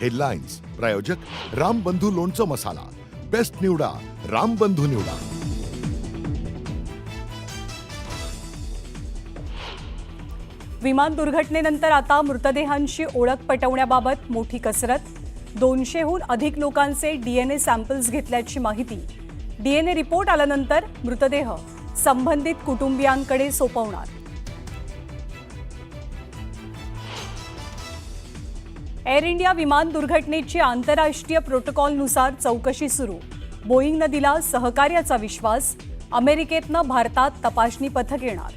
Headlines प्रायोजक रामबंधू लोणचं मसाला, best निवडा रामबंधू निवडा. विमान दुर्घटनेनंतर आता मृतदेहांची ओळख पटवण्याबाबत मोठी कसरत. 200हून अधिक लोकांचे DNA सॅम्पल्स घेतल्याची माहिती. DNA रिपोर्ट आल्यानंतर मृतदेह संबंधित कुटुंबियांकडे सोपवणार. एअर इंडिया विमान दुर्घटनेची आंतरराष्ट्रीय प्रोटोकॉलनुसार चौकशी सुरू. बोईंगनं दिला सहकार्याचा विश्वास. अमेरिकेतनं भारतात तपासणी पथक येणार.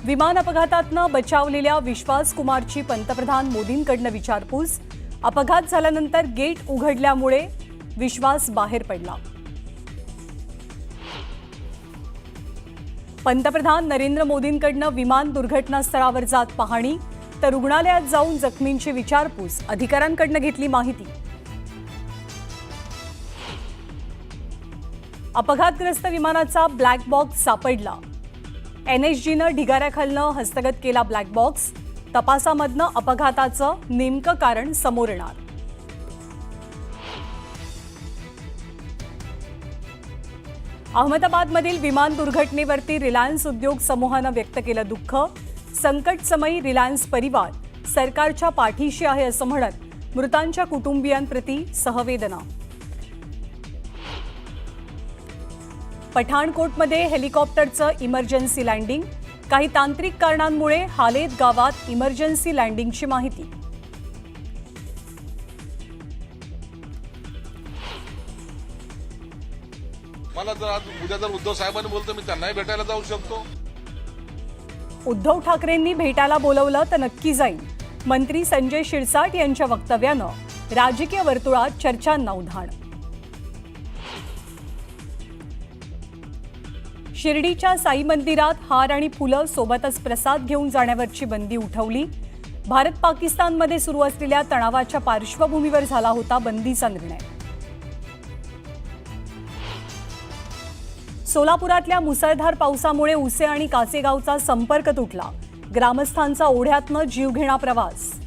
विमान अपघातातनं बचावलेल्या विश्वास कुमारची पंतप्रधान मोदींकडनं विचारपूस. अपघात झाल्यानंतर गेट उघडल्यामुळे विश्वास बाहेर पडला. पंतप्रधान नरेंद्र मोदींकडनं विमान दुर्घटनास्थळावर जात पाहणी, तर रुग्णालयात जाऊन जखमींची विचारपूस. अधिकाऱ्यांकडनं घेतली माहिती. अपघातग्रस्त विमानाचा ब्लॅक बॉक्स सापडला. NSGनं ढिगाऱ्याखालनं हस्तगत केला ब्लॅक बॉक्स. तपासामधनं अपघाताचं नेमकं कारण समोर येणार. अहमदाबादमधील विमान दुर्घटनेवरती रिलायन्स उद्योग समूहानं व्यक्त केलं दुःख. संकटसमयी रिलायन्स परिवार सरकारच्या पाठीशी आहे असं म्हणत मृतांच्या कुटुंबियांप्रती सहवेदना. पठाणकोटमध्ये हेलिकॉप्टरचं इमर्जन्सी लँडिंग. काही तांत्रिक कारणांमुळे हालेत गावात इमर्जन्सी लँडिंगची माहिती. मला जर आज उद्या जर उद्धव साहेबांनी बोलतो मी त्यांनाही भेटायला जाऊ शकतो. उद्धव ठाकरेंनी भेटायला बोलवलं तर नक्की जाईल. मंत्री संजय शिरसाट यांच्या वक्तव्यानं राजकीय वर्तुळात चर्चांना उधाण. शिर्डीच्या साई मंदिरात हार आणि फुलं सोबतच प्रसाद घेऊन जाण्यावरची बंदी उठवली. भारत पाकिस्तानमध्ये सुरू असलेल्या तणावाच्या पार्श्वभूमीवर झाला होता बंदीचा निर्णय. सोलापुरातल्या मुसळधार पावसामुळे उसे आणि कासेगावचा संपर्क तुटला. ग्रामस्थांचा ओढ्यातनं जीवघेणा प्रवास.